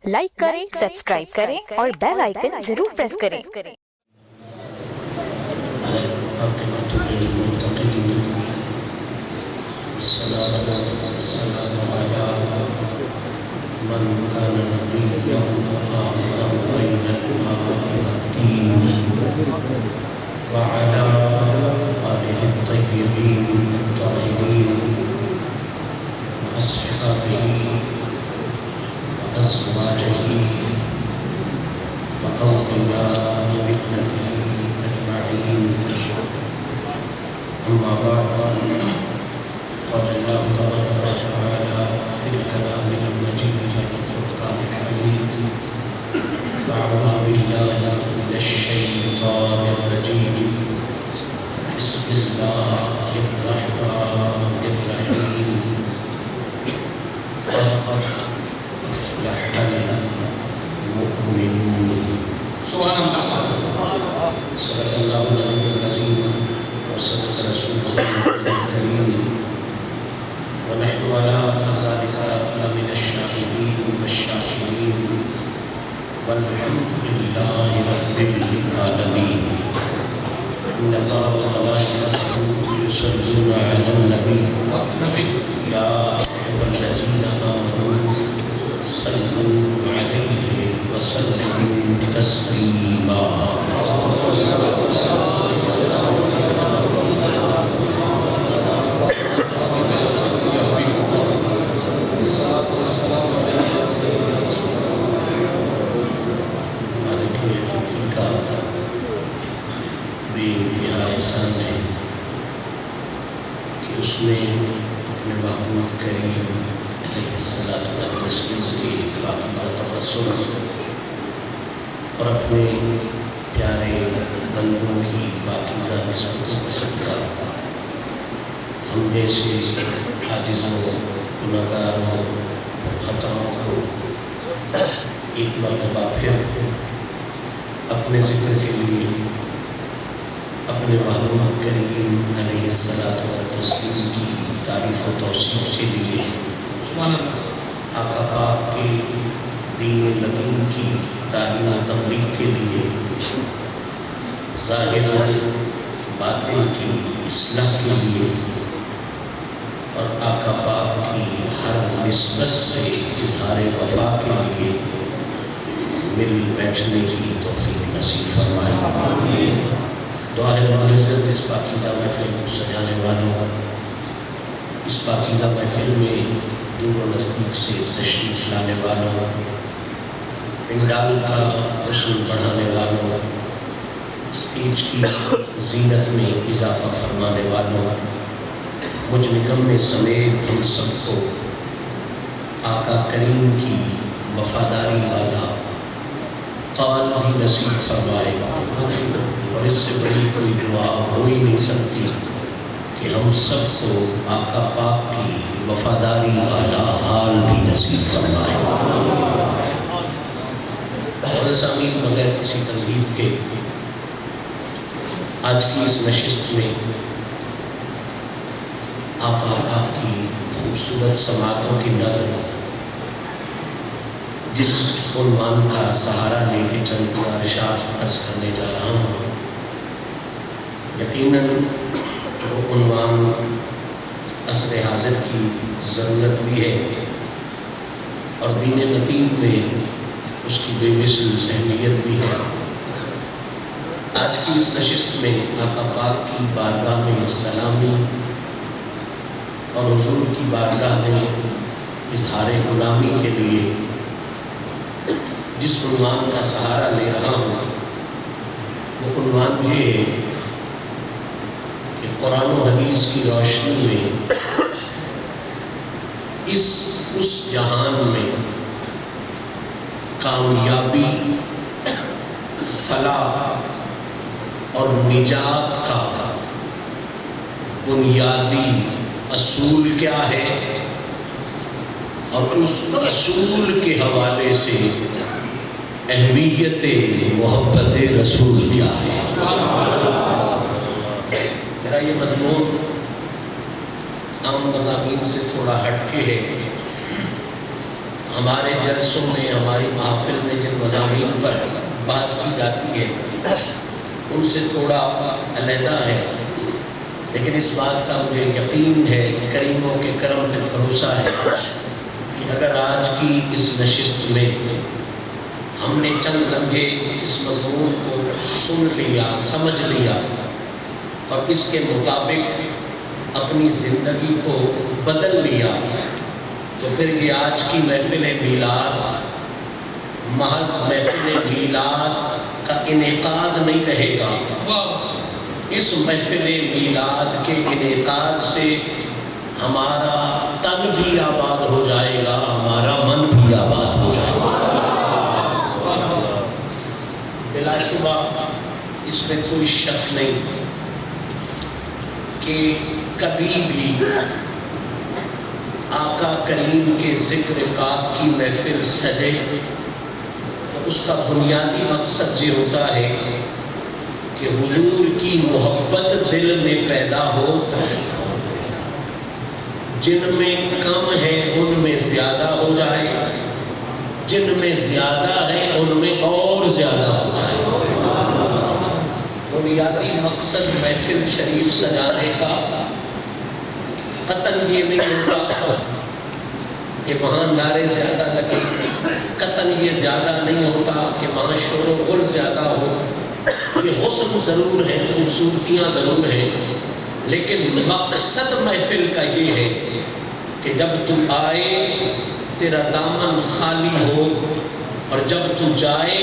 Like کریں، subscribe کریں اور بیل آئیکن ضرور پریس کریں۔ وعلى آله الطيبين الطاهرين وأصحابه وأزواجه وأولياء ملته أجمعين. أما بعد، قال الله تبارك وتعالى في الكلام المجيد والفرقان الحميد: فأعوذ بالله من الشيطان الرجيم، بسم الله الرحمن الرحيم. قد أفلح المؤمنون. سبحان الله. صدق الله العلي العظيم وصدق رسوله الكريم، ونحن على ذلك لمن الشاهدين والشاكرين، والحمد لله رب العالمين. إن الله وملائكته يصلون على النبي يا أيها الذين آمنوا صلوا عليه وسلموا تسليما. احسان ہے کہ اس نے اپنے محبوب کریم علیہ الصلوۃ والتسلیم کی پاکیزہ تبسم اور اپنے پیارے بندوں کی پاکیزہ نسبت کا صدقہ ہم جیسے عاجزوں، گنہگاروں، خطاؤں کو ایک مرتبہ پھر اپنے ذکر کے لیے اپنے محبوب کریم علیہ الصلوۃ والتسلیم کی تعریف و توصیف کے لیے، آقا پاک کے دین لدین کی تعلیم و تبلیغ کے لیے، ظاہر و باطن کی اصلاح کے لیے اور آقا پاک کی ہر نسبت سے اظہار وفا کے لیے مل بیٹھنے کی توفیق نصیب فرمائے. دعا ہے رب العزت اس پاکیزہ محفل کو سجانے والوں، اس پاکیزہ محفل میں دور و نزدیک سے تشریف لانے والوں، پنڈال کا حسن بڑھانے والوں، اسٹیج کی زینت میں اضافہ فرمانے والوں، مجھ نکمے سمیت ہم سب کو آقا کریم کی وفاداری والا قال بھی نصیب فرمائے. اور اس سے بڑی کوئی دعا ہو ہی نہیں سکتی کہ ہم سب کو آقا پاک کی وفاداری والا حال بھی نصیب فرمائے. اور سامعین، بغیر کسی تمہید کے آج کی اس نشست میں آقا پاک کی خوبصورت سماعتوں کی نظر جس عنوان کا سہارا لے کے چند ارشاد عرض کرنے جا رہا ہوں، یقیناً وہ عنوان عصر حاضر کی ضرورت بھی ہے اور دین لطیف میں اس کی بے مثل اہمیت بھی ہے. آج کی اس نشست میں آقا پاک کی بارگاہ میں سلامی اور حضور کی بارگاہ میں اظہار غلامی کے لیے جس عنوان کا سہارا لے رہا ہوں وہ عنوان یہ ہے کہ قرآن و حدیث کی روشنی میں اس جہان میں کامیابی، فلاح اور نجات کا بنیادی اصول کیا ہے اور اس اصول کے حوالے سے اہمیت محبت رسول کیا ہے. میرا یہ مضمون عام مضامین سے تھوڑا ہٹ کے ہے. ہمارے جلسوں میں ہماری محافل میں جن مضامین پر بحث کی جاتی ہے ان سے تھوڑا علیحدہ ہے، لیکن اس بات کا مجھے یقین ہے، کریموں کے کرم پہ بھروسہ ہے کہ اگر آج کی اس نشست میں ہم نے چند لمحے اس مضمون کو سن لیا، سمجھ لیا اور اس کے مطابق اپنی زندگی کو بدل لیا، تو پھر یہ آج کی محفل میلاد محض محفل میلاد کا انعقاد نہیں رہے گا۔ اس محفل میلاد کے انعقاد سے ہمارا تن بھی آباد ہو جائے گا، ہمارا من بھی آباد ہو جائے گا۔ بلا شبہ اس میں کوئی شک نہیں کہ کبھی بھی آقا کریم کے ذکر پاک کی محفل سجے تو اس کا بنیادی مقصد یہ ہوتا ہے کہ حضور کی محبت دل میں پیدا ہو، جن میں کم ہے ان میں زیادہ ہو جائے، جن میں زیادہ ہے ان میں اور زیادہ ہو جائے۔ بنیادی مقصد محفل شریف سجانے کا قطعاً یہ نہیں ہوتا کہ وہاں نعرے زیادہ لگے، قطعاً یہ زیادہ نہیں ہوتا کہ وہاں شور و غل زیادہ ہو۔ یہ حسن ضرور ہے، خوبصورتیاں ضرور ہیں، لیکن مقصد محفل کا یہ ہے کہ جب تو آئے تیرا دامن خالی ہو، اور جب تو جائے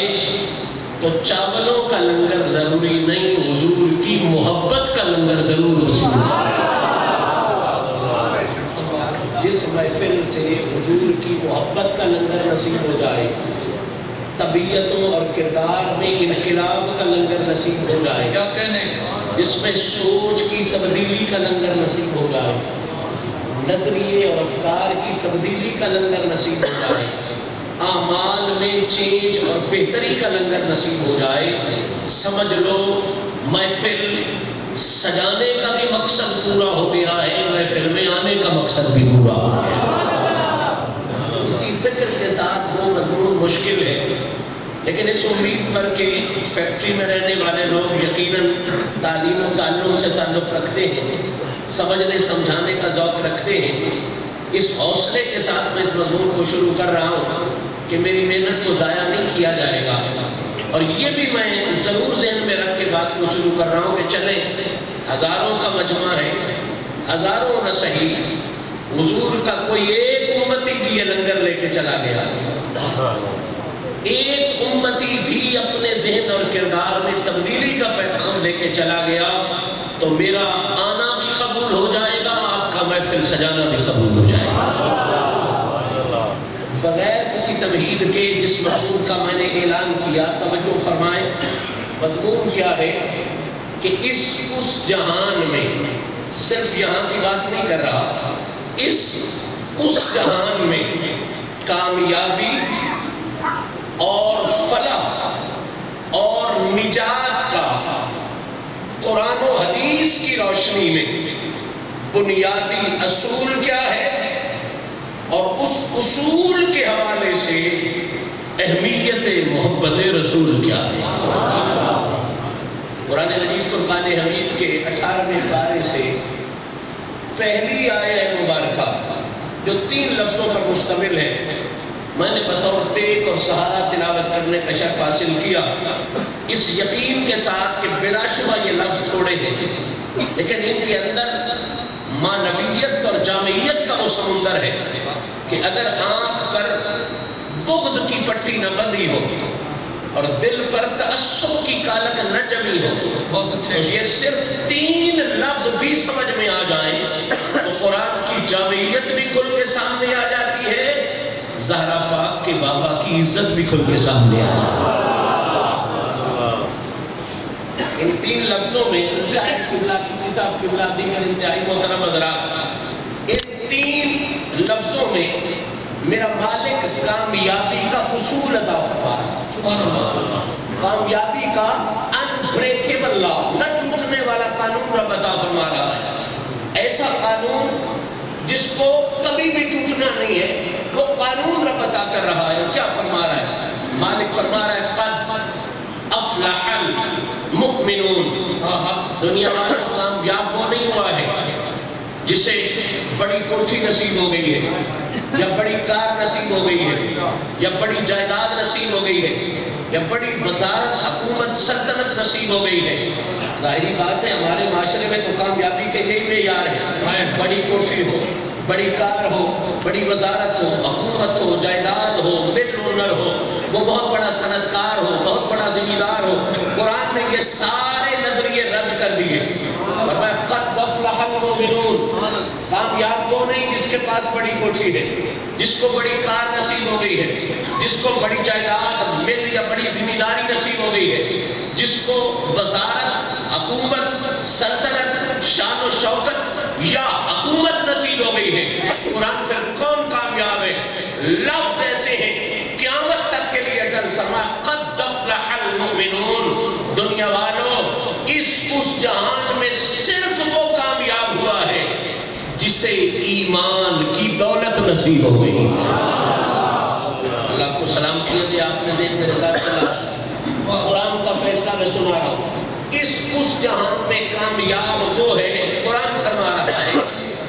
تو چاولوں کا لنگر ضروری نہیں، حضور کی محبت کا لنگر ضرور وصول ہے۔ جس محفل سے حضور کی محبت کا لنگر نصیب ہو جائے، طبیعتوں اور کردار میں انقلاب کا لنگر نصیب ہو جائے، جس میں سوچ کی تبدیلی کا لنگر نصیب ہو جائے، نظریے اور افکار کی تبدیلی کا لنگر نصیب ہو جائے، اعمال میں چینج اور بہتری کا لنگر نصیب ہو جائے، سمجھ لو محفل سجانے کا بھی مقصد پورا ہو گیا ہے، محفل میں آنے کا مقصد بھی پورا ہو گیا۔ اسی فکر کے ساتھ وہ مضمون مشکل ہے، لیکن اس امید پر کہ فیکٹری میں رہنے والے لوگ یقیناً تعلیم و تعلم سے تعلق رکھتے ہیں، سمجھنے سمجھانے کا ذوق رکھتے ہیں، اس حوصلے کے ساتھ میں اس مضمون کو شروع کر رہا ہوں کہ میری محنت کو ضائع نہیں کیا جائے گا، اور یہ بھی میں ضرور ذہن میں رکھ کے بات کو شروع کر رہا ہوں کہ چلیں، ہزاروں کا مجمع ہے، ہزاروں نہ صحیح، حضور کا کوئی ایک امتی بھی یہ لنگر لے کے چلا گیا، ایک امتی بھی اپنے ذہن اور کردار میں تبدیلی کا پیغام لے کے چلا گیا تو میرا آنا بھی قبول ہو جائے گا، آپ کا محفل سجانا بھی قبول ہو جائے گا۔ بغیر کسی تمہید کے جس مضمون کا میں نے اعلان کیا، توجہ فرمائیں، مضمون کیا ہے کہ اس جہان میں، صرف یہاں کی بات نہیں کر رہا، اس جہان میں کامیابی اور فلاح اور نجات کا قرآن و حدیث کی روشنی میں بنیادی اصول کیا ہے، اور اس اصول کے حوالے سے اہمیت محبت رسول کیا ہے۔ قرآن مجید فرقان حمید کے 18ویں پارے سے پہلی آیت مبارکہ جو 3 لفظوں پر مشتمل ہے، میں نے بطور ٹیک اور سہارا تلاوت کرنے کا شرف حاصل کیا، اس یقین کے ساتھ کہ بلا شبہ یہ لفظ تھوڑے ہیں، لیکن ان کے اندر معنویت اور جامعیت کا وہ سمندر ہے کہ اگر آنکھ پر بغض کی پٹی نہ بندھی ہو اور دل پر تعصب کی کالک نہ جمی ہو، بہت اچھے، یہ صرف 3 لفظ بھی سمجھ میں آ جائیں تو قرآن کی جامعیت بھی کھل کے سامنے آ جاتی ہے، زہرا پاک کے بابا کی عزت بھی کھل کے سامنے آ جاتی ہے۔ ان 3 لفظوں میں انتہائی قبلہ کی صاحب قبلہ دیگر انتہائی محترم حضرات، ان 3 لفظوں میں میرا مالک کامیابی کا اصول عطا فرما رہا ہے، سبحان اللہ، کامیابی کا انبریکیبل لا، نہ ٹوٹنے والا قانون رب عطا فرما رہا ہے، ایسا قانون جس کو کبھی بھی ٹوٹنا نہیں ہے، وہ قانون رب عطا دنیا والوں کامیاب وہ نہیں ہوا ہے جسے بڑی کوٹھی نصیب ہو گئی ہے، یا بڑی کار نصیب ہو گئی ہے، یا بڑی جائیداد نصیب ہو گئی ہے، یا بڑی وزارت، حکومت، سلطنت نصیب ہو گئی ہے۔ ظاہری بات ہے ہمارے معاشرے میں تو کامیابی کے یہی معیار ہے، بڑی کوٹھی ہو، بڑی کار ہو، بڑی وزارت ہو، حکومت ہو، جائیداد ہو، مل اونر ہو، وہ بہت بڑا صنعتکار ہو، بہت بڑا ذمہ دار ہو۔ قرآن نے یہ سارے نظریے رد کر دیے، فرمایا قد افلح المؤمنون، کامیاب وہ نہیں جس کے پاس بڑی کوٹھی ہے، جس کو بڑی کار نصیب ہو گئی ہے، جس کو بڑی جائیداد، مل یا بڑی ذمہ داری نصیب ہو گئی ہے، جس کو وزارت، حکومت، سلطنت، شان و شوکت یا حکومت نصیب ہو گئی ہے۔ قرآن پھر کون کامیاب ہے؟ لفظ ایسے ہیں قیامت تک کے لیے اٹل، فرمایا قد افلح المؤمنون، دنیا والوں اس جہان میں صرف وہ کامیاب ہوا ہے جسے ایمان کی دولت نصیب ہو گئی۔ اللہ کو سلام کیا دے، آپ نے ذہن میرے ساتھ چلا، قرآن کا فیصلہ میں سنا رہا ہوں۔ اس جہان میں کامیاب وہ ہے، قرآن فرما رہا ہے،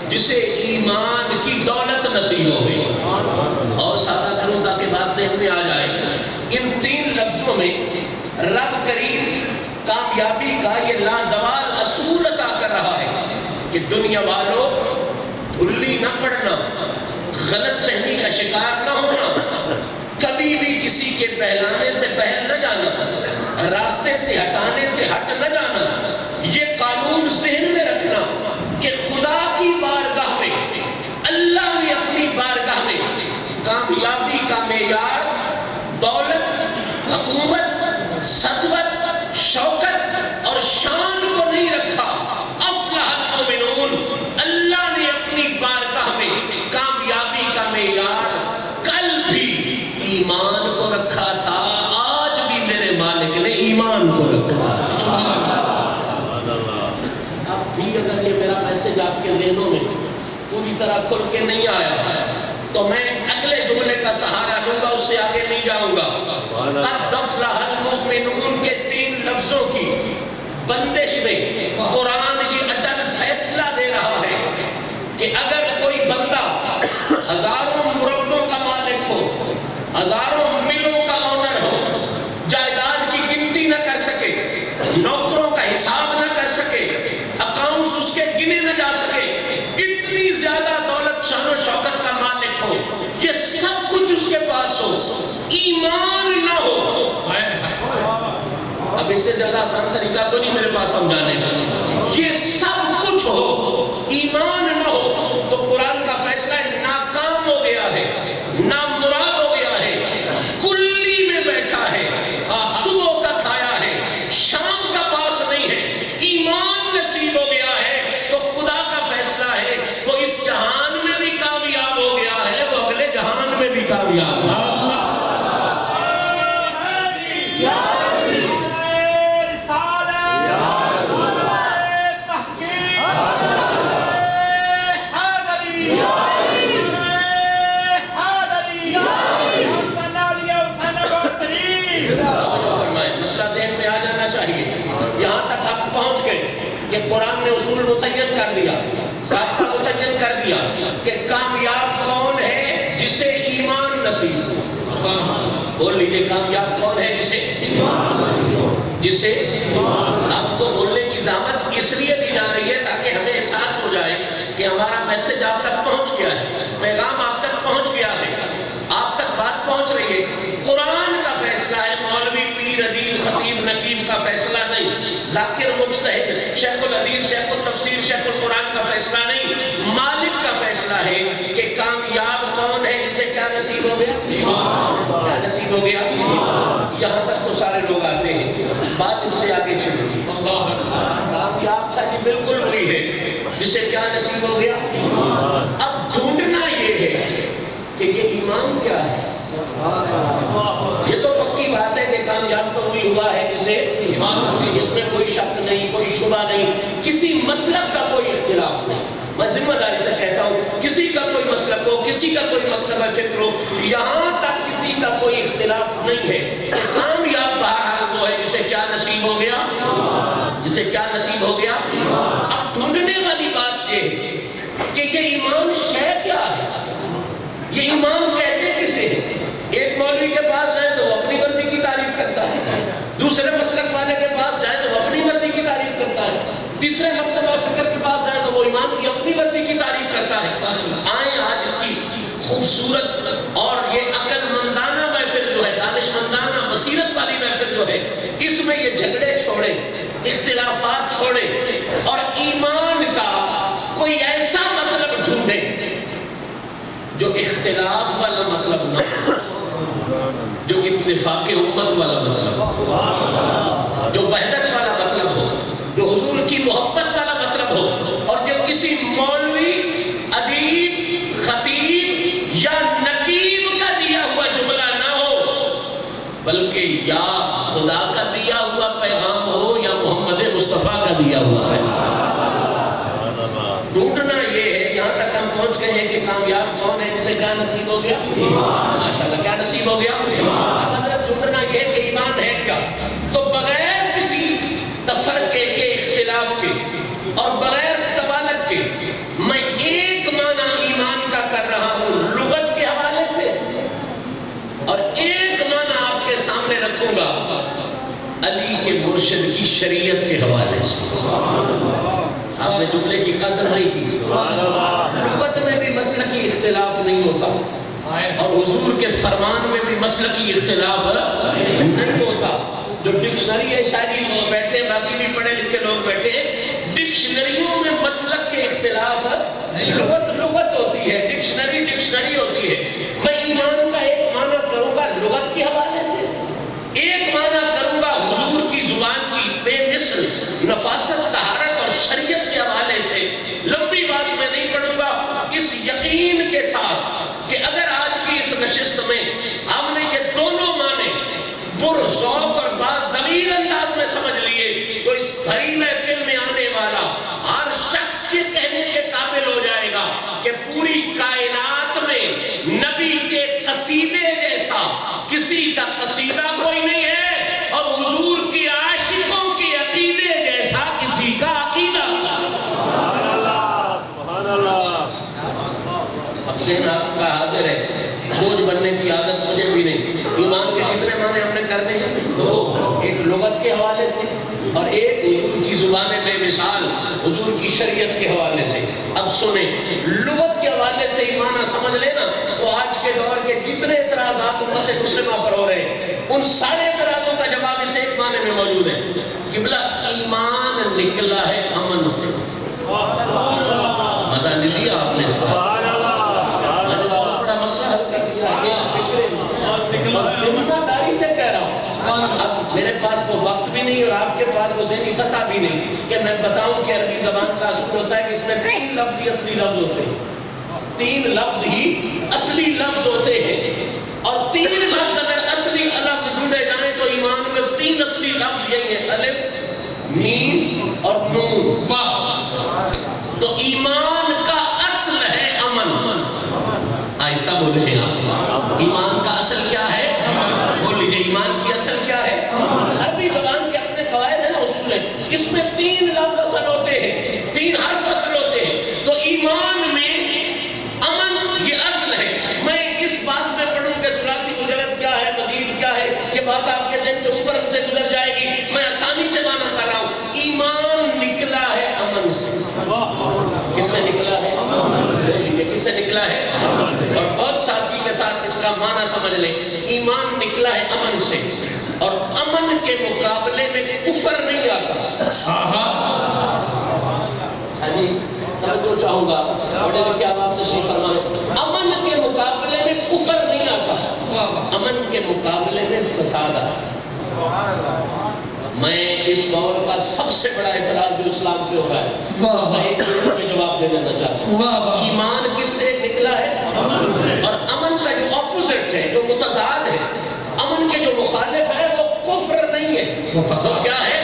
جسے ایمان کی دولت نصیب ہو گئی۔ اور سادہ کروں تاکہ بات ذہن میں آ جائے، ان تین لفظوں میں رب کریم کامیابی کا یہ لازوال اصول عطا کر رہا ہے کہ دنیا والوں بھلی نہ پڑنا، غلط فہمی کا شکار نہ ہونا، کبھی بھی کسی کے بہلانے سے بہل نہ جانا، راستے سے ہٹانے سے ہٹ نہ جانا، یہ قانون ذہن میں رکھنا کہ خدا کی بارگاہ میں، اللہ نے اپنی بارگاہ میں کامیابی کا معیار دولت، حکومت، سطوت، شوکت اور شان کو نہیں رکھا۔ افلح المؤمنون، اللہ نے اپنی بارگاہ میں کامیابی کا معیار کل بھی ایمان کو رکھا تھا، آج بھی میرے مالک نے ایمان کو رکھا۔ اب بھی اگر یہ میرا میسج آپ کے ذہنوں میں پوری طرح کھل کے نہیں آیا تو میں اگلے جملے کا سہارا لوں گا، اس سے آگے نہیں جاؤں گا۔ قد افلح المؤمنون کے تین لفظوں کی بندش میں قرآن یہ اٹل فیصلہ دے رہا ہے کہ اگر کوئی بندہ ہزاروں مربوں کا مالک ہو، ہزاروں ملوں کا اونر ہو، جائیداد کی گنتی نہ کر سکے، نوکروں کا حساب نہ کر سکے، اکاؤنٹس اس کے گنے نہ جا سکے، اتنی زیادہ دولت، شان و شوکت کا مالک ہو، یہ سب کچھ اس کے پاس ہو، ایمان نہ ہو۔ اب اس سے زیادہ آسان طریقہ تو نہیں میرے پاس سمجھانے کا، یہ سب کچھ ہو، ایمان نہ ہو، تو قرآن کا فیصلہ ناکام ہو گیا ہے، نامراد ہو گیا ہے، کلی میں بیٹھا ہے، صبح کا کھایا ہے، شام کا پاس نہیں ہے، ایمان نصیب ہو گیا ہے، تو خدا کا فیصلہ ہے وہ اس جہان میں بھی کامیاب ہو گیا ہے، وہ اگلے جہان میں بھی کامیاب ہے۔ کہ قرآن نے اصول متعین کر دیا، ضابطہ متعین کر دیا کہ کامیاب کون ہے جسے ایمان نصیب ہو۔ بول لیجئے کامیاب کون ہے جسے آپ کو بولنے کی زحمت اس لیے دی جا رہی ہے تاکہ ہمیں احساس ہو جائے کہ ہمارا میسج آپ تک پہنچ گیا ہے، پیغام آپ تک پہنچ گیا ہے، آپ تک بات پہنچ رہی ہے۔ قرآن کا فیصلہ ہے، مولوی، پیر، ادیب، خطیب، نقیب کا فیصلہ نہیں، ذاکر، مجتہد، شیخ الحدیث، شیخ التفسیر، شیخ القرآن کا فیصلہ نہیں، مالک کا فیصلہ ہے کہ کامیاب کون ہے جسے کیا نصیب ہو گیا؟ کیا نصیب ہو گیا؟ یہاں تک تو سارے لوگ آتے ہیں، بات اس سے آگے چلتی ہے۔ کامیاب سا جی بالکل وہی ہے جسے کیا نصیب ہو گیا۔ اب ڈھونڈنا یہ ہے کہ یہ ایمان کیا ہے۔ یہ تو پکی بات ہے کہ کامیاب تو وہی ہوا ہے جسے اس میں کوئی شک نہیں، کوئی شبہ نہیں، کسی مسلک کا کوئی اختلاف نہیں۔ میں ذمہ داری سے کہتا ہوں کسی کا کوئی مسلک ہو، کسی کا کوئی مطلب فکر ہو، یہاں تک کسی کا کوئی اختلاف نہیں ہے۔ کامیاب بہرحال وہ ہے جسے کیا نصیب ہو گیا، جسے کیا نصیب ہو گیا۔ یہ ایمان کہتے کسے؟ ایک مولوی کے پاس جائے تو وہ اپنی مرضی کی تعریف کرتا ہے، دوسرے مسلک والے کے پاس جائے تو وہ اپنی مرضی کی تعریف کرتا ہے، تیسرے مکتبہ فکر کے پاس جائے تو وہ ایمان کی اپنی مرضی کی تعریف کرتا ہے۔ آئیں آج اس کی خوبصورت اور یہ عقل مندانہ محفل جو ہے، دانش مندانہ بصیرت والی محفل جو ہے، اس میں یہ جھگڑے چھوڑے، اختلافات چھوڑے اور ایمان کا کوئی ایسا مطلب ڈھونڈے جو اختلاف والا مطلب نہ ہو، جو اتفاق امت والا مطلب ہو، جو وحدت والا مطلب ہو، جو حضور کی محبت والا مطلب ہو، اور جو کسی مولوی، ادیب، خطیب یا نقیب کا دیا ہوا جملہ نہ ہو، بلکہ یا خدا کا دیا ہوا پیغام ہو یا محمد مصطفیٰ کا دیا ہوا پیغام۔ ڈھونڈنا یہ ہے، یہاں تک ہم پہنچ گئے ہیں کہ کامیاب کون ہے جسے کیا نصیب ہو گیا؟ ماشاءاللہ کیا نصیب ہو گیا؟ اب حضرت ڈھونڈنا یہ کہ ایمان ہے کیا؟ تو بغیر کسی تفرقے کے، اختلاف کے اور بغیر طوالت کے میں ایک معنی ایمان کا کر رہا ہوں لغت کے حوالے سے، اور ایک معنی آپ کے سامنے رکھوں گا علی کے مرشد کی شریعت کے حوالے سے۔ آپ نے جملے کی قدر نہیں کی۔ لغت میں بھی مسلکی اختلاف نہیں ہوتا، اور حضور کے فرمان میں بھی مسلکی اختلاف نہیں ہوتا۔ جو ڈکشنری ہے، شاعری لوگ بیٹھے، باقی بھی پڑھے لکھے لوگ بیٹھے، ڈکشنریوں میں مسلک کے اختلاف، لغت ہوتی ہے، ڈکشنری ہوتی ہے۔ میں ایمان کا ایک معنی کروں گا لغت کے حوالے سے، ایک معنی کروں گا حضور کی زبان کی بے مثل نفاست، طہارت اور شریعت کے حوالے سے۔ لمبی بات میں نہیں پڑھوں گا، اس یقین کے ساتھ کہ اگر آج کی اس نشست میں ہم نے یہ دونوں معنی پرذوق اور باضمیر انداز میں سمجھ لیے تو اس بھری محفل میں آنے والا ہر شخص کے کہنے کے قابل ہو جائے گا کہ پوری کائنات میں نبی کے قصیدے جیسا کسی کا قصیدہ کوئی نہیں ہے، اور حضور کی عاشقوں کے عقیدے جیسا کسی کا عقیدہ۔ اب ذہن آپ کا حاضر ہے، بوجھ بننے کی عادت مجھے بھی نہیں۔ ایمان کے کتنے معنی ہم نے کرنے ہیں؟ دو، ایک لغت کے حوالے سے اور ایک حضور کی زبان بے مثال، حضور کی شریعت کے حوالے سے۔ اب سنیں، لغت کے حوالے سے ایمان سمجھ لینا تو آج کے دور کے جتنے اعتراضات امت مسلمہ پر ہو رہے ہیں، ان سارے اعتراضوں کا جواب اس ایک معنی میں موجود ہے۔ قبلہ ایمان نکلا ہے امن سے۔ مزہ نہیں لیا آپ نے اس بات؟ مسئلہ حل کر دیا ہے، اور ذمہ داری سے کہہ رہا ہوں۔ اب میرے پاس وہ وقت بھی نہیں اور آپ کے پاس وہ ذہنی سطح بھی نہیں کہ میں بتاؤں کہ عربی زبان کا اصول ہوتا ہے کہ اس میں 3 لفظ ہی اصلی لفظ ہوتے ہیں، 3 لفظ ہی اصلی لفظ ہوتے ہیں، اور 3 لفظ اگر اصلی لفظ ڈھونڈے جائیں تو ایمان میں 3 اصلی لفظ یہی ہیں، الف، میم اور نون۔ تو ایمان کا اصل ہے امن۔ آہستہ بولے ہیں آپ، ایمان کا اصل کیا ہے؟ بول لیجئے، ایمان کی اصل کیا ہے؟ عربی زبان کے اپنے قواعد ہیں، اصول ہیں، اس میں 3 لفظ اصل ہوتے ہیں، 3 حرف اصل ہوتے ہیں۔ تو ایمان میں امن یہ اصل ہے۔ میں اس بات میں پڑھوں کہ ثلاثی مجرد کیا ہے، مزید کیا ہے، یہ بات آپ کے ذہن سے اوپر سے گزر جائے گی، میں آسانی سے معنی کر رہا ہوں۔ ایمان نکلا ہے امن سے۔ کس سے نکلا ہے؟ کس سے نکلا ہے؟ اور بہت سادگی کے ساتھ اس کا معنی سمجھ لیں، ایمان نکلا ہے امن سے، اور امن کے مقابلے میں کفر نہیں آتا۔ ہاں جی، توجہ چاہوں گا، بڑے لکھے آپ تشریف فرمائیں۔ امن کے مقابلے میں کفر نہیں آتا، امن کے مقابلے میں فساد آتا۔ میں اس دور کا سب سے بڑا اعتراض جو اسلام پہ ہو رہا ہے اس کا ایک جملے میں جواب دے دینا چاہتا ہوں۔ ایمان کس سے نکلا ہے؟ اور امن کا جو اپوزٹ ہے، جو متضاد ہے، امن کے جو مخالف ہے، وہ کفر نہیں ہے، وہ کیا ہے؟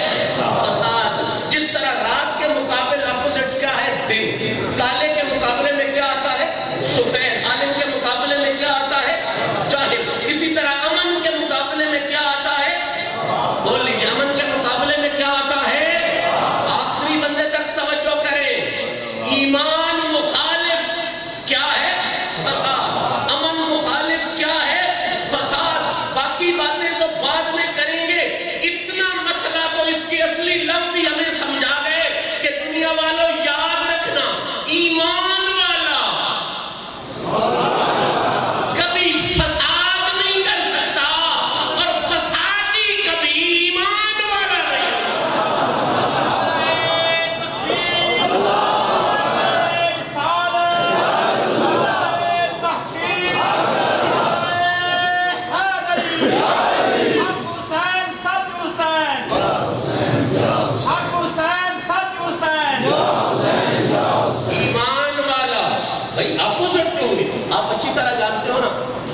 فساد۔ جس طرح رات کے مقابل اپوزٹ کیا ہے؟ دن۔ کالے کے مقابلے میں کیا آتا ہے؟ سفید۔ عالم کے مقابلے میں کیا آتا ہے؟ جاہل۔ اسی طرح امن کے مقابلے میں کیا آتا ہے؟ بول لیجئے، امن کے مقابلے میں کیا آتا ہے؟ آخری بندے تک توجہ کریں، ایمان مخالف کیا ہے؟ فساد۔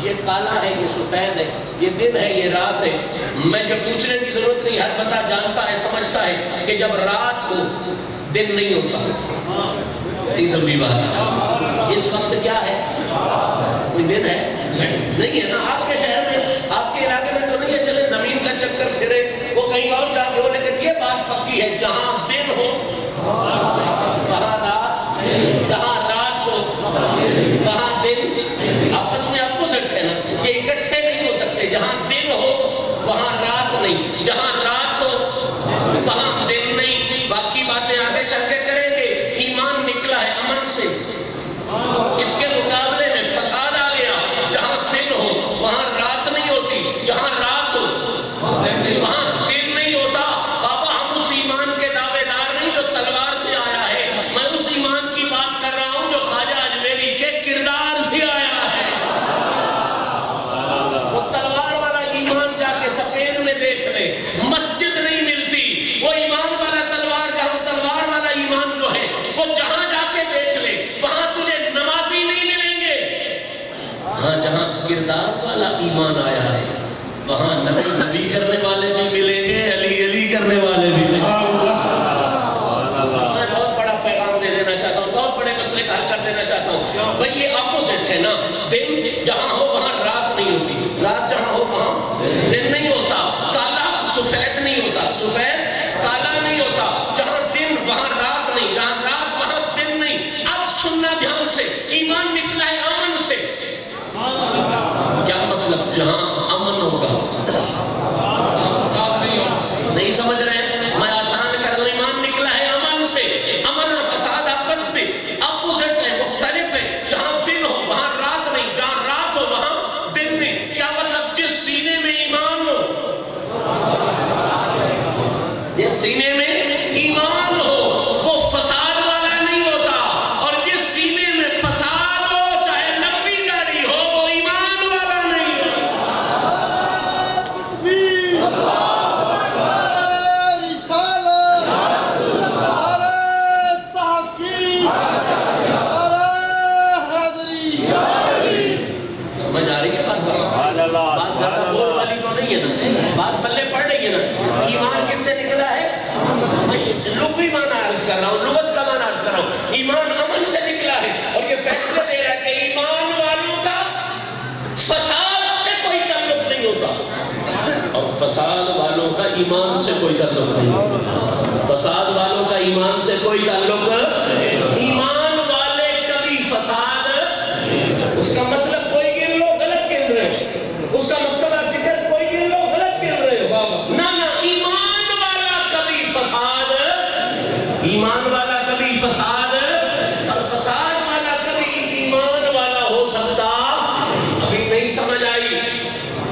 یہ کالا ہے، یہ سفید ہے، یہ دن ہے، یہ رات ہے. میں جب پوچھنے کی ضرورت نہیں، ہر بندہ جانتا ہے، سمجھتا ہے کہ جب رات ہو دن نہیں ہوتا. نہیں سمجھی بات؟ اس وقت کیا ہے؟ کوئی دن ہے؟ نہیں ہے نا. آپ کے شہر میں، آپ کے علاقے میں تو نہیں ہے. چلے زمین کا چکر پھرے، وہ کہیں اور جا کے ہو، لیکن یہ بات پکی ہے جہاں دن ہو وہاں رات، جہاں رات ہو وہاں دن. آپس میں اپوزٹ ہے نا، یہ اکٹھے نہیں ہو سکتے. جہاں دن ہو وہاں رات نہیں، جہاں رات ہو وہاں دن نہیں. باقی باتیں آگے چل کے کریں گے. ایمان نکلا ہے امن سے، اس کے مقابلے میں فساد آ گیا. جہاں دن ہو وہاں رات نہیں ہوتی، جہاں رات ہو وہاں دن نہیں ہوتا. بابا ہم اس ایمان کے دعوے دار نہیں جو تلوار سے آیا ہے. میں اس ایمان کی بات کر رہا ہوں جو خواجہ اجمیری کے کردار سے آیا ہے. وہ تلوار والا ایمان جا کے سپین میں دیکھ لے، مسجد نہیں ملتی. وہ ایمان والا تلوار، جہاں تلوار والا ایمان جو ہے وہ جہاں جا کے دیکھ لے وہاں تجھے نمازی نہیں ملیں گے. ہاں جہاں کردار والا ایمان آیا ہے وہاں نبی نبی کرنے والے بھی ملیں گے، علی علی کرنے والے بھی ملیں گے. میں بہت بڑا پیغام دے دینا چاہتا ہوں، بہت بڑے مسئلے کا حل کر دینا چاہتا ہوں. بھئی یہ اپوزٹ ہے نا. دن جہاں ہو وہاں رات نہیں ہوتی، رات جہاں ہو وہاں دن نہیں ہوتا. کالا سفید نہیں ہوتا، سفید کالا نہیں ہوتا. جہاں دن وہاں رات نہیں، جہاں رات وہاں دن نہیں. اب سننا دھیان سے، ایمان نکلا ہے امن سے. کیا مطلب؟ جہاں امن ہوگا نہیں سمجھ رہے ہیں؟ میں آسان کر دوں. ایمان نکلا ہے امن سے. امن اور فساد آپس میں اپوزٹ ہے، مختلف ہے. جہاں دن ہو وہاں رات نہیں، جہاں رات ہو وہاں دن نہیں. کیا مطلب؟ جس سینے میں ایمان ہو، جس سینے میں ایمان ہو وہ فساد والا نہیں ہوتا. اور جس سینے میں فساد ہو، چاہے لمبی داڑھی ہو، وہ ایمان والا نہیں ہوتا. سمجھ آ رہی ہے بات؟ بات زیادہ بول والی تو نہیں ہے نا، بات پلے پڑ رہی ہے نا. ایمان کس سے نکلا ہے؟ لغوی معنی عرض کر رہا ہوں، لغت کا معنی عرض کر رہا ہوں. ایمان امن سے نکلا ہے اور یہ فیصلہ دے رہا ہے کہ ایمان والوں کا فساد سے کوئی تعلق نہیں ہوتا اور فساد والوں کا ایمان سے کوئی تعلق نہیں ہوتا. فساد والوں کا ایمان سے کوئی تعلق. ایمان والے کبھی فساد، اس کا مطلب کوئی گن لو غلط گن رہے ہو، اس کا مطلب آپ فکر کوئی گن لو غلط گن رہے ہو. نہ ایمان والا کبھی فساد، ایمان والا کبھی فساد اور فساد والا کبھی ایمان والا ہو سکتا. ابھی نہیں سمجھ آئی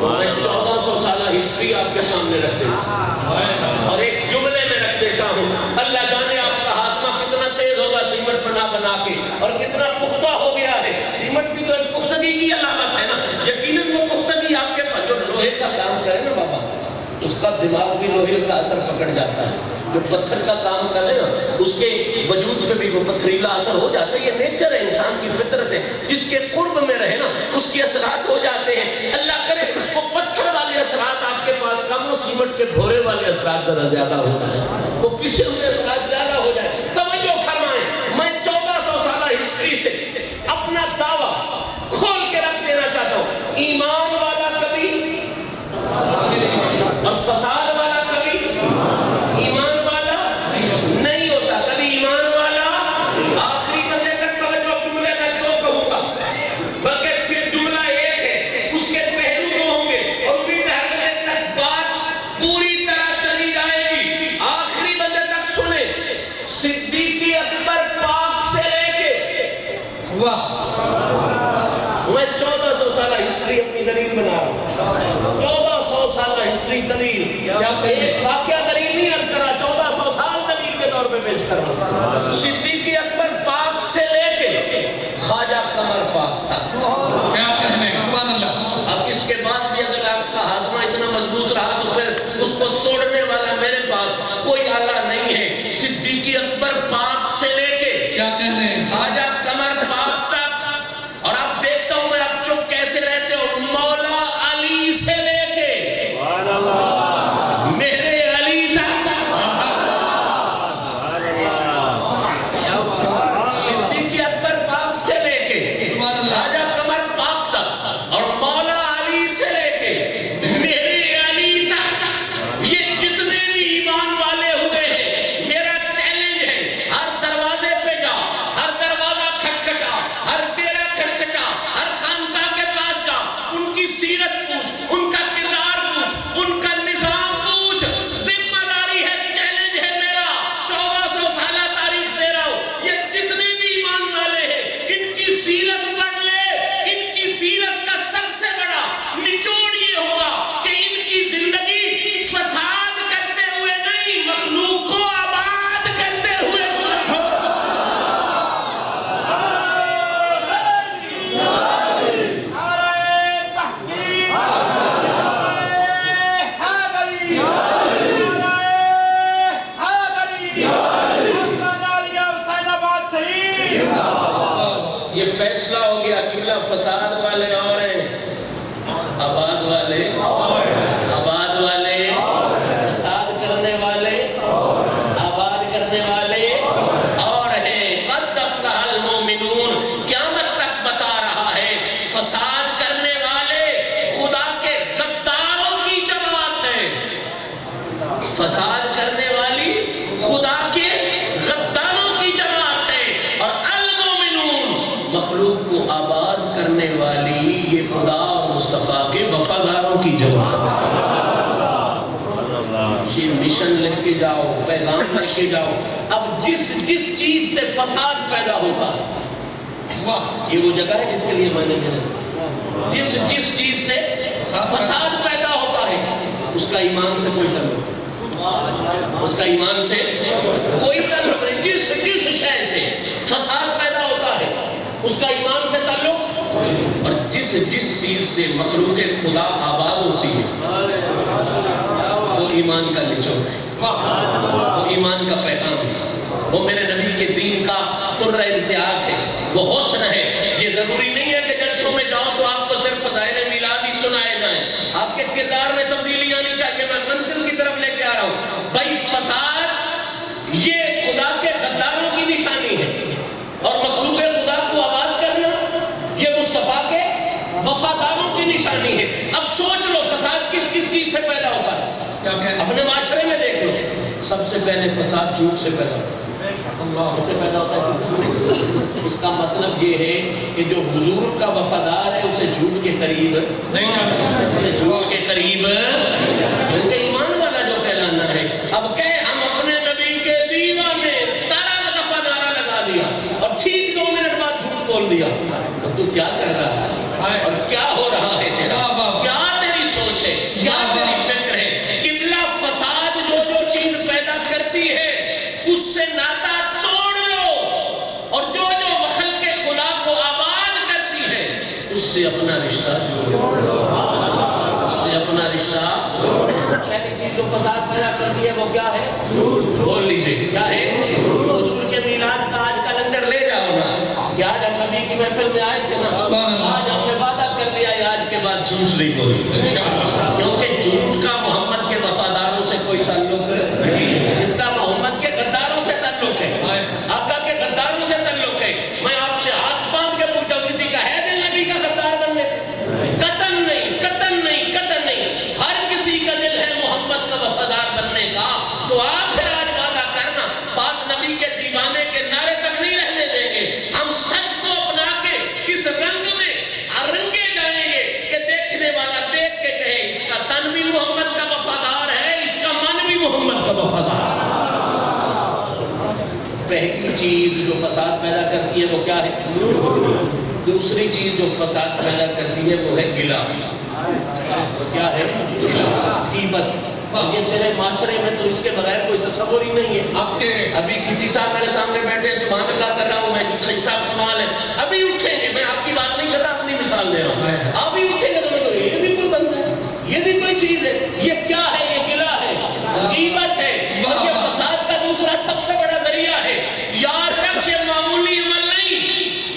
تو میں 1400 سالہ ہسٹری آپ کے سامنے رکھ دیتا ہوں اور ایک جملے میں رکھ دیتا ہوں. اللہ جانے آپ کا ہاضمہ کتنا تیز ہوگا سیمنٹ بنا بنا کے، اور کتنا پختہ ہو گیا ہے. سیمنٹ بھی تو ایک پختگی کی علامت ہے نا. یقیناً وہ پختگی آپ کے پاس جو لوہے کا کام کرے نا بابا، اس کا دماغ بھی لوہے کا اثر پکڑ جاتا ہے. جو پتھر کا کام کرے نا اس کے وجود پہ بھی وہ پتھریلا اثر ہو جاتا ہے. یہ نیچر ہے، انسان کی فطرت ہے. جس کے قرب میں رہے نا اس کے اثرات ہو جاتے ہیں. اللہ کرے وہ پتھر والے اثرات آپ کے پاس کم ہو، سیمنٹ کے بھورے والے اثرات ذرا زیادہ ہو جائیں، وہ پیچھے ہوئے اثرات زیادہ ہو جائیں. توجہ فرمائیں، میں 1400 سالہ ہسٹری سے اپنا دعویٰ کھول کے رکھ دینا چاہتا ہوں. ایمان والا کبھی اور فساد والا کبھی ایمان والا نہیں ہوتا. کبھی ایمان والا آخری بندے تک توجہ. جملے میں دو کہوں گا بلکہ پھر جملہ ایک ہے، اس کے پہلو دو ہوں گے اور امید ہے تک بات پوری طرح چلی جائے گی. آخری بندے تک سنیں. صدیق اکبر پاک سے لے کے میں 1400 سالہ ہسٹری اپنی دلیل بنا رہا ہوں. 1400 سالہ ہسٹری دلیل، ایک واقعہ دلیل نہیں عرض کرا، 1400 سال دلیل کے طور پہ پیش کر رہا ہوں. صدیق اکبر پاک سے لے کے خواجہ قمر پاک تک. کیا کہنے، سبحان اللہ. اب اس کے بعد بھی اگر آپ کا ہاضمہ اتنا مضبوط رہا تو پھر اس کو توڑنے والا میرے پاس کوئی آلہ نہیں ہے. صدیق اکبر پاک سے لے کے کیا کہنے، خواجہ قمر پاک تک. اور آپ دیکھتا ہوں میں آپ چپ کیسے رہتے ہو. مصطفیٰ کے وفاداروں کی جماعت. یہ مشن لے کے جاؤ, پیغام لے کے جاؤ. اب جس چیز سے فساد پیدا ہوتا ہے, یہ وہ جگہ ہے جس کے لیے میں نے محنت کی. جس چیز سے فساد پیدا ہوتا ہے اس کا ایمان سے کوئی تعلق, اس کا ایمان سے کوئی تعلق نہیں. جس شے سے فساد پیدا ہوتا ہے اس کا ایمان سے تعلق, اور جس چیز سے مخلوق خدا آباد ہوتی ہے وہ ایمان کا نچوڑ ہے, وہ ایمان کا پیغام ہے, وہ میرے نبی کے دین کا تر امتیاز ہے, وہ حسن ہے. یہ ضروری نہیں ہے کہ جلسوں میں جاؤ تو آپ کو صرف فضائل میلاد ہی سنائے جائیں, آپ کے کردار میں تبدیلی آنی چاہیے. میں منزل کی طرف لے کے آ رہا ہوں. بھائی فساد یہ خدا کے غداروں کی نشانی ہے, اور مخلوق خدا کو آباد کرنا یہ مصطفیٰ کے وفاداروں کی نشانی ہے. اب سوچ لو فساد کس چیز سے پیدا ہوتا ہے. اپنے معاشرے میں دیکھ لو, سب سے پہلے فساد جھوٹ سے پیدا ہوتا ہے. اس سے پیدا ہوتا ہے. اس کا مطلب یہ ہے کہ جو حضور کا وفادار ہے اسے جھوٹ کے قریب نہیں جاتا, اسے جھوٹ کے قریب, کیونکہ ایمان والا جو کہلانا ہے. اب کہ ہم اپنے نبی کے دیوانے سارا دفعہ نعرہ لگا دیا اور ٹھیک 2 منٹ بعد جھوٹ بول دیا, تو کیا کر رہا ہے اور کیا ہو رہا ہے تیرا, کیا تیری سوچ ہے, کیا تیری فکر ہے. قبلہ فساد جو چیز پیدا کرتی ہے اس سے ناتا توڑ لو, اور جو مخلوق خدا کو آباد کرتی ہے اس سے اپنا رشتہ جوڑو, اس سے اپنا رشتہ. پہلی چیز جو فساد پیدا کرتی ہے وہ کیا ہے؟ بول لیجئے کیا ہے؟ حضور کے میلاد کا آج کا لنگر لے جاؤ نا, کہ آج ہم نبی کی محفل میں آئے تھے نا, آج ہم نے وعدہ کر لیا ہے آج کے بعد جھوٹ نہیں بولیں, کیونکہ جھوٹ کا محمد کے وفاداروں سے کوئی تعلق نہیں, اس کا محمد کے غداروں سے تعلق ہے, آقا کے غداروں سے تعلق ہے. میں آپ سے ہاتھ باندھ کے پوچھتا ہوں, کسی کا ہے دل نبی کا غدار بننے کا؟ قطعاً نہیں, قطعاً نہیں, قطعاً نہیں. ہر کسی کا دل ہے محمد کا وفادار بننے کا. تو آپ پھر آج وعدہ کرنا, بات نبی کے دیوانے کے نعرے تک نہیں رہنے دیں گے. ہم سچ کو اپنا کے اس رنگ میں رنگے جائیں گے کہ دیکھنے والا دیکھ کے کہے اس کا تن بھی محمد کا وفادار ہے, اس کا من بھی محمد کا وفادار ہے. پہلی چیز جو فساد پیدا کرتی ہے وہ کیا ہے؟ دوسری چیز جو فساد پیدا کرتی ہے وہ ہے گلہ. کیا ہے؟ غیبت. یہ تیرے معاشرے میں تو اس کے بغیر کوئی تصور ہی نہیں ہے. ابھی کھچی صاحب میرے سامنے بیٹھے, سبحان اللہ کر رہا ہوں میں, کھچی صاحب سوال ہے, ابھی اٹھیں گے, میں آپ کی بات نہیں کر رہا, اپنی مثال دے رہا ہوں. ابھی اٹھیں گے تو میں کہوں یہ بھی کوئی بندہ ہے, یہ بھی کوئی چیز ہے. یہ کیا ہے؟ یہ گلہ ہے, غیبت ہے, اور یہ فساد کا دوسرا سب سے بڑا ذریعہ ہے. یاد رکھ یہ معمولی عمل نہیں,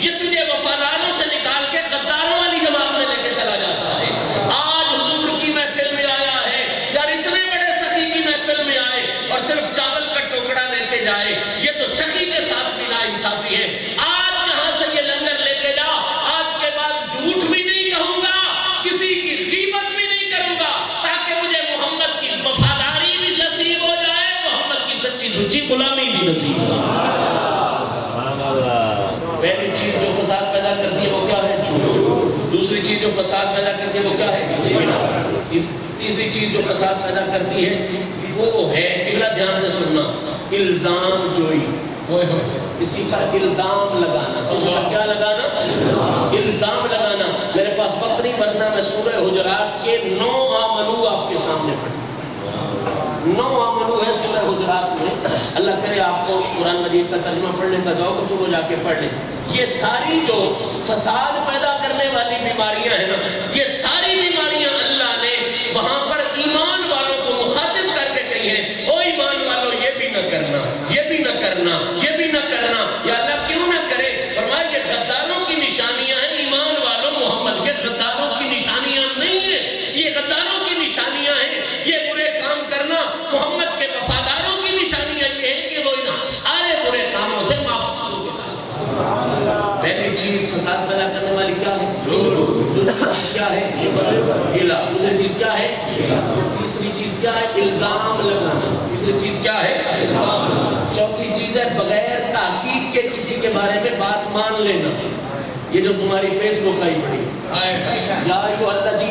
یہ تجھے وفاداروں سے نکال کے غداروں والی جماعت میں لے کے چلا جاتا ہے. آج حضور کی محفل میں آیا ہے یار, اتنے بڑے سخی کی محفل میں آئے اور صرف چاول کا ٹکڑا لے کے جائے, یہ تو سخی کے ساتھ بھی ناانصافی ہے. آج جہاں سے یہ لنگر لے کے جا, آج کے بعد جھوٹ بھی نہیں کہوں گا, کسی کی غیبت بھی نہیں کروں گا, تاکہ مجھے محمد کی وفاداری بھی نصیب ہو جائے, محمد کی سچی سچی غلامی بھی نصیب ہو جائے. پہلی چیز جو فساد پیدا کرتی ہے وہ کیا ہے؟ جھوٹ. دوسری چیز جو فساد پیدا کرتی ہے وہ کیا ہے؟ تیسری چیز جو فساد پیدا کرتی ہے وہ ہے, قبلہ دھیان سے سننا, الزام جوئی. کسی کا الزام لگانا. کسی کا کیا لگانا؟ الزام لگانا. میرے پاس وقت نہیں, ورنہ میں سورہ حجرات کے 9 آمنو آپ کے سامنے پڑھوں. 9 آمنو ہے سورہ حجرات میں. اللہ کرے آپ کو قرآن مجید کا ترجمہ پڑھنے کا ذوق ہو, صبح جا کے پڑھ لیں. یہ ساری جو فساد پیدا کرنے والی بیماریاں ہیں نا, یہ ساری بیماریاں اللہ نے وہاں پر ایمان والوں کو مخاطب کر کے کہی ہیں, او ایمان والوں یہ بھی نہ کرنا, یہ بھی نہ کرنا, یہ بھی نہ کرنا. یا اللہ کیوں نہ کرے؟ فرمایا یہ غداروں کی نشانیاں ہیں. ایمان والوں محمد کے غداروں کی نشانیاں نہیں ہیں, یہ غداروں کی نشانیاں ہیں. یہ برے کام کرنا محمد کے وفاداروں کی نشانیاں یہ ہے کہ وہ ان سارے برے کاموں سے معاف ہو گئے. پہلی چیز فساد پیدا کرنے والی کیا ہے؟ دوسری چیز کیا ہے؟ گلہ. دوسری چیز کیا ہے؟ تیسری چیز کیا ہے؟ الزام لگانا. تیسری چیز کیا ہے؟ الزام لگانا. چوتھی چیز ہے بغیر تحقیق کے کسی کے بارے میں بات مان لینا. یہ جو تمہاری فیس بک آئی پڑی, یا ایھا الذین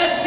FB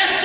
FB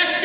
FB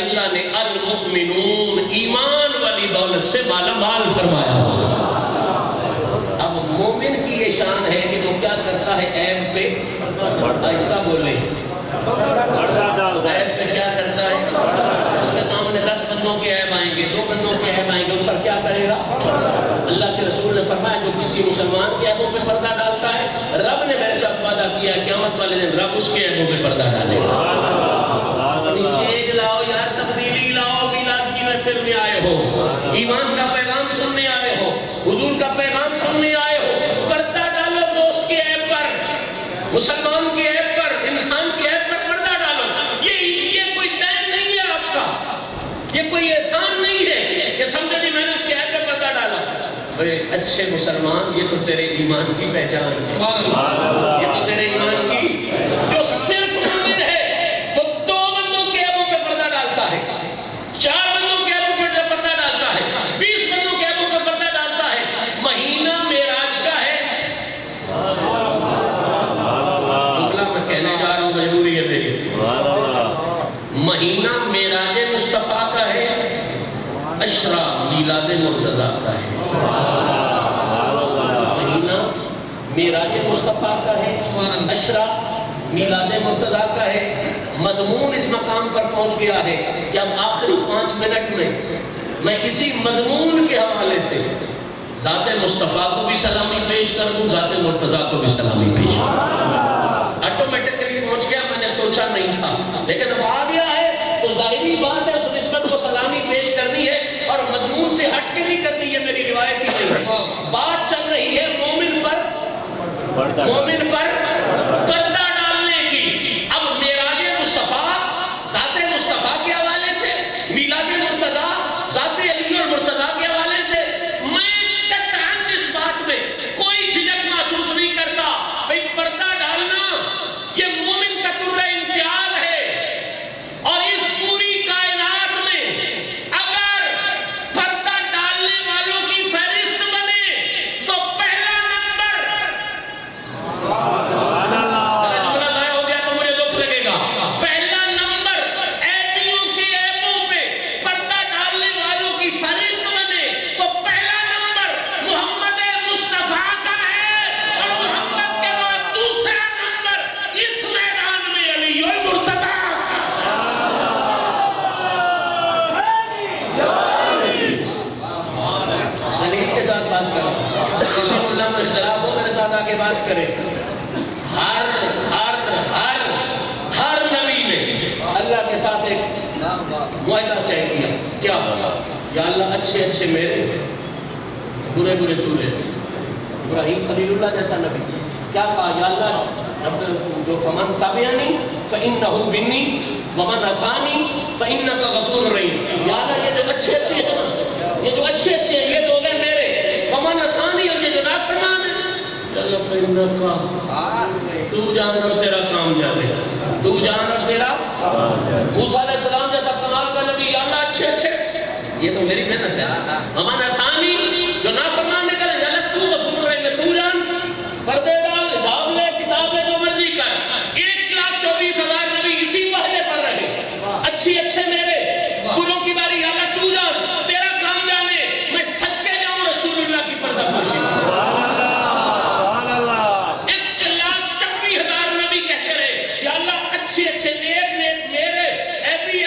اللہ نے المؤمنون ایمان والی دولت سے مالا مال فرمایا. اب مومن کی یہ شان ہے کہ وہ کیا کرتا ہے؟ عیب پہ آہستہ بولے، عیب پہ کیا کرتا ہے؟ اس کے سامنے 10 بندوں کے عیب آئیں گے، 2 بندوں کے عیب آئیں گے، ان پر کیا کرے گا؟ اللہ کے رسول نے فرمایا جو کسی مسلمان کے عیبوں پہ پردہ ڈالتا ہے، رب نے میرے ساتھ وعدہ کیا ہے قیامت والے دن رب اس کے عیبوں پہ پردہ ڈالے گا. چینج لاؤ یار، تبدیلی لاؤ. میلاد کی محفل میں آئے ہو، ایمان کا پیغام سننے آئے ہو، حضور کا پیغام سننے آئے ہو، پردہ ڈالو دوست کے عیب پر، مسلمان کے عیب پر، انسان کے عیب پر پردہ ڈالو. یہ کوئی دین نہیں ہے آپ کا، یہ کوئی احسان نہیں ہے کہ سمجھے بھی میں نے اس کے عیب پر پردہ ڈالا. اچھے مسلمان، یہ تو تیرے ایمان کی پہچان ہے، یہ تو تیرے ایمان کی. جو صرف مومن ہے وہ 2 بندوں کے عیبوں پہ پردہ ڈالتا ہے، 4 بندوں کے عیبوں پہ پردہ ڈالتا ہے، 20 بندوں کے عیبوں پہ پردہ ڈالتا ہے. مہینہ معراج کا ہے. جملہ میں کہنے جا رہا ہوں، مجبوری ہے میری. مہینہ معراج مصطفیٰ کا ہے، اشرا میلاد مرتضیٰ کا ہے. مہینہ معراج مصطفیٰ کا ہے، اشرا میلاد مرتضیٰ کا ہے. مضمون اس مقام پر پہنچ گیا ہے کہ اب آخری 5 منٹ میں میں اسی مضمون کے حوالے سے ذات مصطفیٰ کو بھی سلامی پیش کر دوں، ذات مرتضیٰ کو بھی سلامی پیش کر دوں. آٹومیٹکلی پہنچ گیا، میں نے سوچا نہیں تھا، لیکن اب آ گیا ہے تو ظاہری بات ہے اس نسبت کو سلامی پیش کرنی ہے اور مضمون سے ہٹ کے نہیں کرنی. ہے میری روایت ہی نہیں ہے، بات چل رہی ہے مومن پر پردہ ڈالنے کی. اب معراج مصطفیٰ ذات مصطفیٰ کے حوالے سے، میلاد مرتضیٰ ذات علی اور مرتضیٰ کے حوالے سے میں قطعاً اس بات میں کوئی جھجک محسوس نہیں کرتا. بھئی پردہ ڈالنا یہ مومن کا طرز امتیاز ہے، اور اس پوری کائنات میں اگر پردہ ڈالنے والوں کی فہرست بنے تو پہلا نمبر، جملہ ضائع ہو گیا تو مجھے دکھ لگے گا، پہلا نمبر عیبیوں کے عیبوں پہ پردہ ڈالنے والوں کی فہرست بنے تو پہلا نمبر محمد مصطفیٰ کا ہے، اور محمد کے بعد دوسرا نمبر اس میدان میں علی المرتضیٰ. دلیل کے ساتھ بات کریں، کسی ملہ میں اختلاف ہو میرے ساتھ آگے بات کریں. ہر نبی نے اللہ کے ساتھ ایک معاہدہ طے کیا. کیا بولا؟ یا اللہ اچھے میرے، برے تو لے. ابراہیم خلیل اللہ جیسا نبی کیا کہا؟ یا اللہ جو فمن تبعنی فإنہ منی ومن عصانی فإنک غفور رحیم. یا اللہ یہ جو اچھے ہیں نا، یہ جو اچھے ہیں یہ تو گئے میرے، ومن عصانی اور یہ جو نافرمان ہے، یا اللہ فإنک تو جان اور تیرا کام جانے، تو جان اور تیرا. موسیٰ علیہ السلام جیسا کمال کا نبی، یا اللہ اچھے یہ تو میری محنت ہے. ومن عصانی جو نافرمان نکلے، یا اللہ تو غفور رحیم، تو جان، پردے ڈال، حساب لے، کتاب لے، جو مرضی کر. 1,24,000 نبی اسی وحدے پر رہے، اچھے میرے، بروں کی باری. یا اللہ تو جان، تیرا کام جانے، میں سچ کے جاؤں رسول اللہ کی پردہ پوشی. 1,24,000 نبی کہتے رہے یا اللہ اچھے نیک میرے، ایبی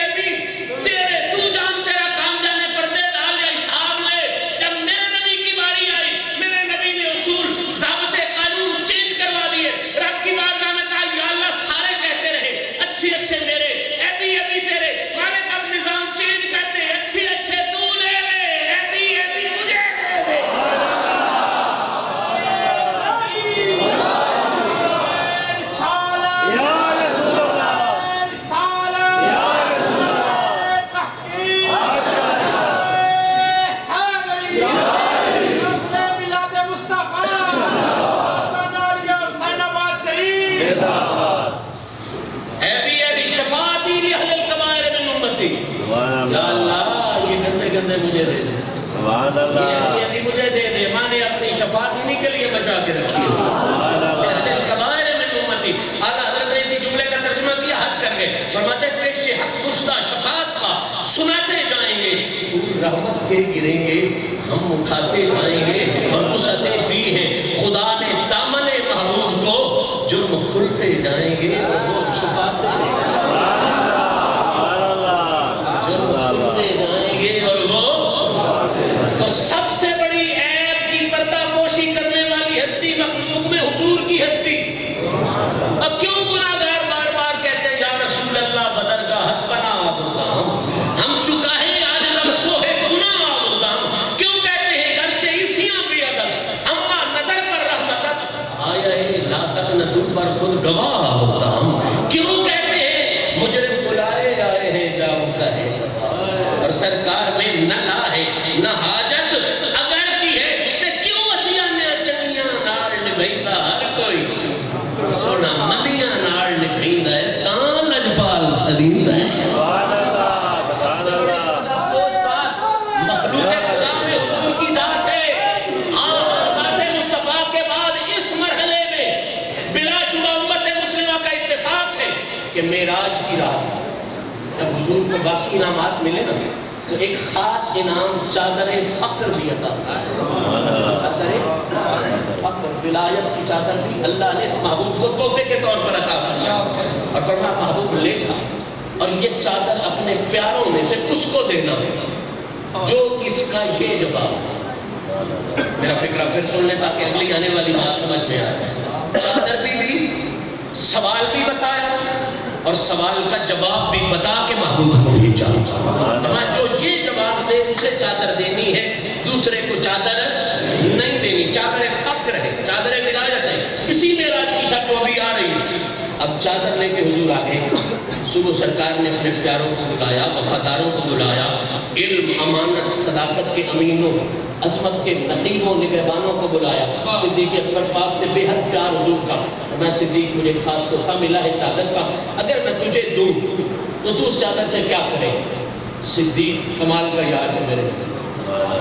تیرے، تو جان، تیرا کام جانے، پردے ڈال یا حساب لے. جب میرے نبی کی باری آئی، میرے نبی نے اصول، ضابطے، قانون چینج کروا دیے. رب کی بارگاہ میں کہا یا اللہ سارے کہتے رہے اچھے میرے، ایبی تیرے، مانے کب نظام چینج کر دے، اچھے تو لے لے، ایبی مجھے دے دے. شفاعتی لأہل الکبائر من امتی. یا اللہ یہ گندے مجھے دے دے، یہ بھی مجھے دے دے. ماں نے اپنی شفاعت انہی کے لیے بچا کے رکھی ہے. اہل الکبائر من امتی. اعلیٰ حضرت نے اسی جملے کا ترجمہ کیا، حد کر گئے، فرماتے پیش حق مجدہ شفاعت کا کے گریں گے ہم اٹھاتے جائیں گے، اور وسعتیں دی ہیں خدا نے دامن محبوب کو، جرم کھلتے جائیں گے اور وہ چھپاتے جائیں گے اور وہ، تو سب سے بڑی عیب کی پردہ پوشی کرنے والی ہستی مخلوق میں حضور کی ہستی۔ اب کیوں گناہگار بار بار کہتے ہیں یا رسول اللہ بدرگاہ پناہ آبودام، ہم چکا ہے آج ہم کو ہے گناہ آبودام، کیوں کہتے ہیں گرچہ اسیاں بھی ادب اما نظر پر رحمتت آیا ہے لا تقنطوا پر خود گواہ آبودام، کیوں کہتے ہیں مجرم بلائے آئے ہیں جاؤ کہے، اور سرکار میں نہ لا ہے نہ حاجت اگر کی ہے تو کیوں اسیاں نے چنیاں نال نبھیتا ہر کوئی، سونا منیاں نال نبھیتا ہے تاں لجپال سدیندا ہے۔ مخلوق خدا میں حضور کی ذات ہے، ذات مصطفیٰ کے بعد اس مرحلے میں بلا شبہ امت مسلمہ کا اتفاق ہے کہ معراج کی رات جب حضور کو باقی انعامات ملے نا تو ایک خاص انعام چادر فقر بھی عطا، چادر فقر، ولایت کی چادر بھی اللہ نے محبوب کو تحفے کے طور پر عطا کیا، اور فرمایا محبوب لے جا اور یہ چادر اپنے پیاروں میں سے اس کو دینا جو اس کا یہ جواب، میرا فکرہ پھر سن لیں تاکہ اگلی آنے والی بات سمجھ میں آ جائے، چادر بھی دی، سوال بھی بتایا اور سوال کا جواب بھی بتا کے محبوب کو بھیجا، جو یہ جواب دے اسے چادر دینی ہے، دوسرے کو چادر نہیں دینی، چادر فقر ہے، چادر ولایت ہے، اسی معراج کی شب جو ابھی آ رہی ہے۔ اب چادر لے کے حضور آگے، صبح سرکار نے اپنے پیاروں کو بلایا، وفاداروں کو بلایا، علم، امانت، صداقت کے امینوں، عظمت کے نقیبوں، نگہبانوں کو بلایا، صدیق اکبر پاک سے بے حد پیار حضور کا، میں صدیق مجھے خاص تحفہ ملا ہے چادر کا، اگر میں تجھے دوں تو تو اس چادر سے کیا کرے؟ صدیق کمال کا یار ہے میرے،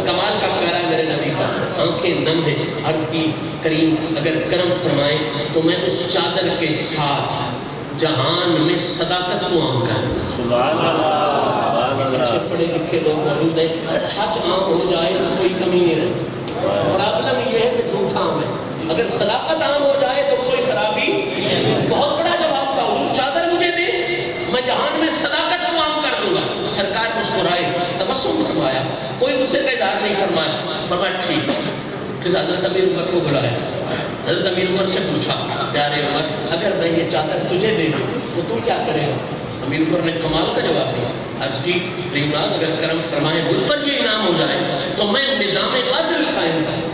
کمال کا پیارا ہے میرے نبی کا، آنکھیں نم ہیں، عرض کی کریم اگر کرم فرمائیں تو میں اس چادر کے ساتھ جہان میں صداقت کو عام کر دوں۔ سبحان اللہ، اچھے پڑھے لکھے لوگ موجود ہیں، سچ عام ہو جائے تو کوئی کمی نہیں رہتی، پرابلم یہ ہے کہ جھوٹ عام ہے، اگر صداقت عام ہو جائے تو کوئی خرابی، بہت بڑا جواب تھا، حضور چادر مجھے دے میں جہان میں صداقت کو عام کر دوں گا۔ سرکار مسکرائے، تبسم فرمایا، کوئی اس سے اظہار نہیں فرمایا، فرمایا ٹھیک، پھر حضرت امیر عمر کو بلایا، حضرت امیر عمر سے پوچھا پیارے عمر اگر میں یہ چادر تجھے دے دوں تو تو کیا کرے گا؟ امیر عمر نے کمال کا جواب دیا، عرض کی ریمناز اگر کرم فرمائے مجھ پر یہ انعام ہو جائے تو میں نظام عدل قائم کروں،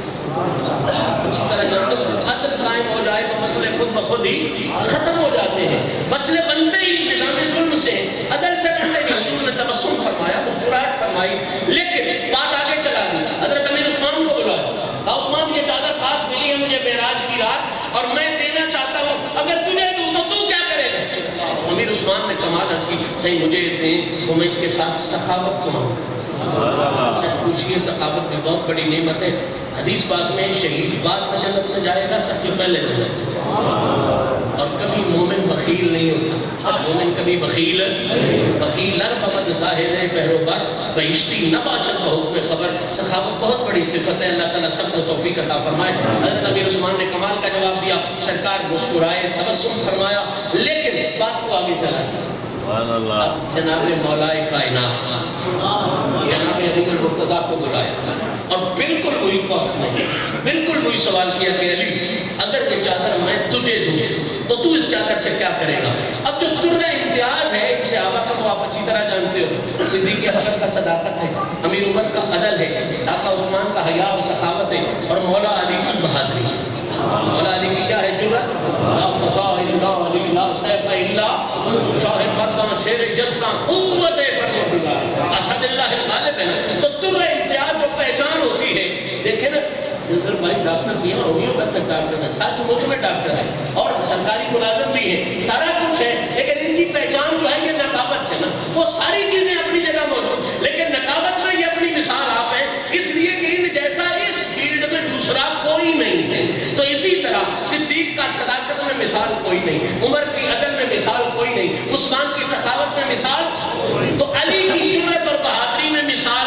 اچھی طرح جانتے عدل قائم ہو جائے تو مسئلے خود بخود ہی ختم ہو جاتے ہیں، مسئلے بنتے ہی نظام ظلم سے عدل سے بنتے ہیں۔ حضور نے تبسم فرمایا، مسکراہٹ فرمائی، لیکن بات آگے چلا دی، حضرت امیر عثمان کو بلایا، عثمان یہ چادر خاص ملی ہے مجھے معراج کی رات اور میں دینا چاہتا ہوں، اگر تجھے دوں تو تو کیا کرے گا؟ امیر عثمان نے کمال عرض کی صحیح مجھے دیں تو میں اس کے ساتھ سخاوت کو آؤں گا۔ پوچھئے سخاوت میں بہت بڑی نعمت ہے، حدیث پاک میں شہید بعد میں جنت میں جائے گا، سخی پہلے جنت میں جائے گا، اور کبھی مومن بخیل نہیں ہوتا، مومن کبھی بخیل بمد زاہد پہروبر بہشتی نباشت بہت میں خبر، سخاوت بہت بڑی صفت ہے، اللہ تعالیٰ سب کو توفیق عطا فرمائے۔ حضرت امیر عثمان نے کمال کا جواب دیا، سرکار مسکرائے، تبسم فرمایا، لیکن بات کو آگے چلا دیا۔ اب جناب مولا کائنات جناب علی المرتضیٰ کو بلایا اور بالکل وہی کوسٹ نہیں، بالکل وہی سوال کیا کہ علی اگر یہ چادر میں تجھے دوں تو تو اس چادر سے کیا کرے گا؟ اب جو ترہ امتیاز ہے ان صحابہ کا وہ آپ اچھی طرح جانتے ہو، صدیق اکبر کا صداقت ہے، امیر عمر کا عدل ہے، آقا عثمان کا حیا و سخاوت ہے، اور مولا علی کی بہادری ہے۔ مولا علی کی کیا ہے جرأت؟ لا فتح الا علی لا سیف الا شاہ مردان شیر جزدان قوت پروردگار اسد اللہ الغالب ہے نا، تو ترہ امتیاز جو پہچان ہوتی ہے، دیکھیں نا نظر بھائی ڈاکٹر بھی ہیں، ہومیوپیتھک ڈاکٹر ہے، سچ مچ میں ڈاکٹر ہے اور سرکاری ملازم بھی ہے، سارا کچھ ہے، لیکن ان کی پہچان جو ہے یہ نقابت ہے نا، وہ ساری چیزیں اپنی جگہ موجود، لیکن نقابت میں یہ اپنی مثال آپ ہیں، اس لیے کہ ان جیسا اس فیلڈ میں دوسرا کوئی نہیں ہے۔ تو اسی طرح صدیق کا صداقت میں مثال کوئی نہیں، عمر کی عدل میں مثال کوئی نہیں، عثمان کی سخاوت میں مثال، تو علی کی جرأت اور بہادری میں مثال